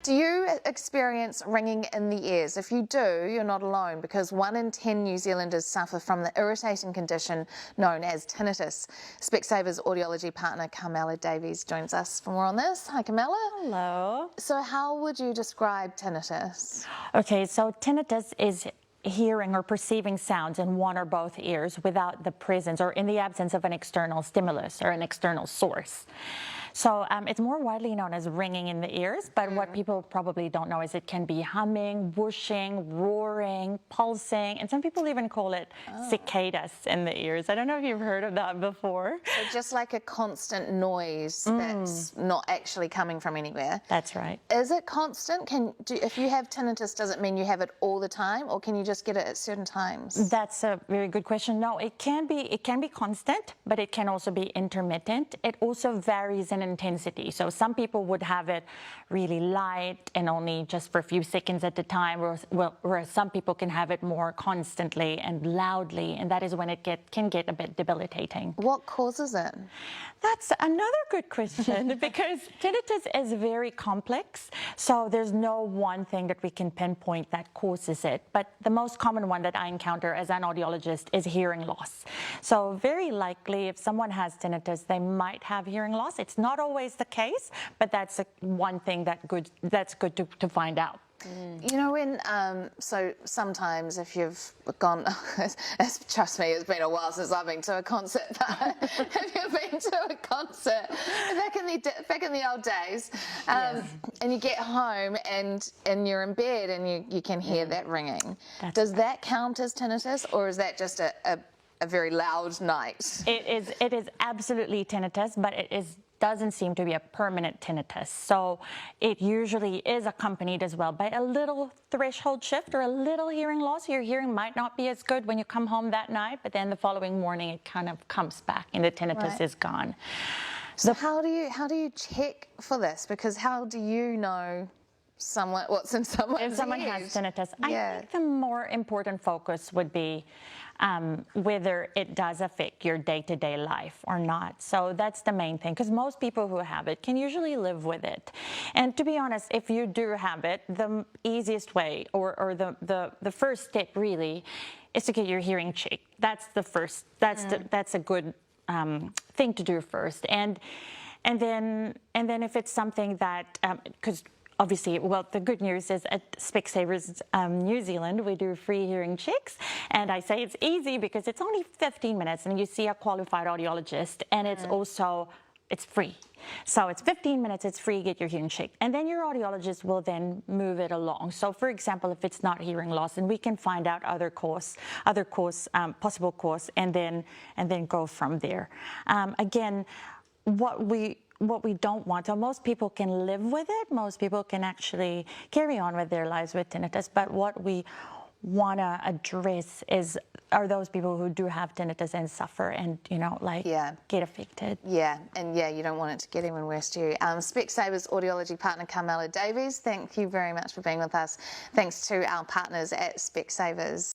Do you experience ringing in the ears? If you do, you're not alone, because 1 in 10 New Zealanders suffer from the irritating condition known as tinnitus. Specsavers audiology partner Carmela Davies joins us for more on this. Hi, Carmela. Hello. So how would you describe tinnitus? Okay, so tinnitus is hearing or perceiving sounds in one or both ears without the presence or in the absence of an external stimulus or an external source. So it's more widely known as ringing in the ears, but what people probably don't know is it can be humming, whooshing, roaring, pulsing, and some people even call it cicadas in the ears. I don't know if you've heard of that before. So just like a constant noise that's not actually coming from anywhere. That's right. Is it constant? If you have tinnitus, does it mean you have it all the time, or can you just get it at certain times? That's a very good question. No, it can be constant, but it can also be intermittent. It also varies in intensity. So some people would have it really light and only just for a few seconds at a time, whereas some people can have it more constantly and loudly, and that is when it can get a bit debilitating. What causes it? That's another good question because tinnitus is very complex. So there's no one thing that we can pinpoint that causes it. But the most common one that I encounter as an audiologist is hearing loss. So very likely if someone has tinnitus, they might have hearing loss. It's not always the case, but that's one thing that's good to find out. You know, so sometimes if you've gone, trust me, it's been a while since I've been to a concert, but if you've been to a concert back in the old days, Yes. and you get home and you're in bed and you can hear that ringing, does that count as tinnitus, or is that just a very loud night? It is absolutely tinnitus, but doesn't seem to be a permanent tinnitus. So it usually is accompanied as well by a little threshold shift or a little hearing loss. Your hearing might not be as good when you come home that night, but then the following morning it kind of comes back and the tinnitus is gone. So how do you check for this? Because how do you know what's in someone's If someone ears? has tinnitus, I think the more important focus would be whether it does affect your day-to-day life or not. So that's the main thing, because most people who have it can usually live with it. And to be honest, if you do have it, the easiest way or the first step really is to get your hearing checked. That's the first. That's a good thing to do first. And then if it's something that because obviously, well, the good news is at Specsavers New Zealand, we do free hearing checks. And I say it's easy because it's only 15 minutes and you see a qualified audiologist, and it's free. So it's 15 minutes, it's free, get your hearing checked. And then your audiologist will then move it along. So for example, if it's not hearing loss, and we can find out possible cause, and then go from there. Again, what we don't want, so most people can live with it, most people can actually carry on with their lives with tinnitus, but what we want to address are those people who do have tinnitus and suffer and, get affected. Yeah, and you don't want it to get even worse to you. Specsavers audiology partner Carmela Davies, thank you very much for being with us. Thanks to our partners at Specsavers.